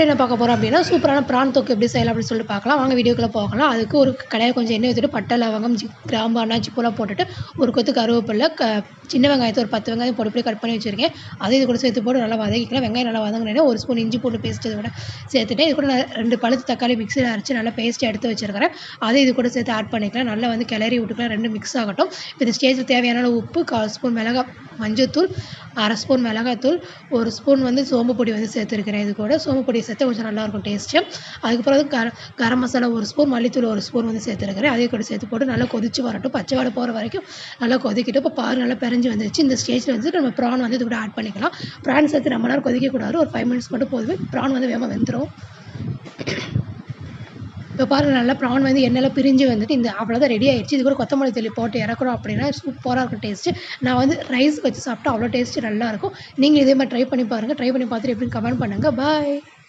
என்ன பார்க்க போகிறோம் அப்படின்னா சூப்பரான ப்ரான் தொக்கு எப்படி செய்யலாம் அப்படின்னு சொல்லிட்டு பார்க்கலாம். வாங்க வீடியோக்குள்ளே போகலாம். அதுக்கு ஒரு கடாயில் கொஞ்சம் எண்ணெய் ஊற்றிட்டு பட்டை, லவங்கம், கிராம்பு, அன்னாச்சி பூலாம் போட்டுட்டு ஒரு கொத்து கருவேப்பிலை, சின்ன வெங்காயத்தை ஒரு 10 வெங்காயம் பொடி கட் பண்ணி வச்சுருக்கேன். அதையும் இது கூட சேர்த்து போட்டு நல்லா வதக்கிக்கலாம். வெங்காயம் நல்லா வதங்கினேன்னா ஒரு ஸ்பூன் இஞ்சி பூண்டு பேஸ்ட் இது கூட சேர்த்துட்டு இது கூட நான் 2 பழுத்து தக்காளி மிக்ஸியில் அரைச்சி நல்லா பேஸ்ட் எடுத்து வச்சுருக்கிறேன். அதை இது கூட சேர்த்து ஆட் பண்ணிக்கலாம். நல்லா வந்து கிளறி விட்டுக்கலாம். 2 மிக்ஸ் ஆகட்டும். இப்போ இந்த ஸ்டேஜில் தேவையான உப்பு, 1/4 ஸ்பூன் மஞ்சத்தூள், 1/2 ஸ்பூன் மிளகாத்தூள், 1 ஸ்பூன் வந்து சோம்பு பொடி வந்து சேர்த்துருக்கிறேன். இது கூட சோம்பு பொடி சேர்த்து கொஞ்சம் நல்லாயிருக்கும் டேஸ்ட்டு. அதுக்கப்புறம் கரம் மசாலா 1 ஸ்பூன், மல்லித்தூள் 1 ஸ்பூன் வந்து சேர்த்துருக்கிறேன். அதையும் கூட சேர்த்து போட்டு நல்லா கொதிச்சு வரட்டும். பச்சை வாடை போகிற வரைக்கும் நல்லா கொதிக்கிட்டு இப்போ பாரு நல்லா பிரிஞ்சு வந்துருச்சு. இந்த ஸ்டேஜில் வந்து நம்ம ப்ரான் வந்து இது கூட ஆட் பண்ணிக்கலாம். ப்ரான் சேர்த்து ரொம்ப நேரம் கொதிக்கக்கூடாது. ஒரு 5 மினிட்ஸ் மட்டும் போதும். ப்ரான் வந்து வேகமாக வெந்துடும். இப்போ பாருங்கள் நல்லா ப்ரான் வந்து எண்ணெயில் பிரிஞ்சு வந்துட்டு இந்த அவ்வளோதான் ரெடி ஆகிடுச்சு. இது கூட கொத்தமல்லி தழை போட்டு இறக்குறோம் அப்படின்னா சூப்பராக இருக்கும் டேஸ்ட்டு. நான் வந்து ரைஸ் வச்சு சாப்பிட்டா அவ்வளோ டேஸ்ட்டு நல்லாயிருக்கும். நீங்கள் இதே மாதிரி ட்ரை பண்ணி பாருங்கள். ட்ரை பண்ணி பார்த்துட்டு எப்படின்னு கமெண்ட் பண்ணுங்கள். பாய்.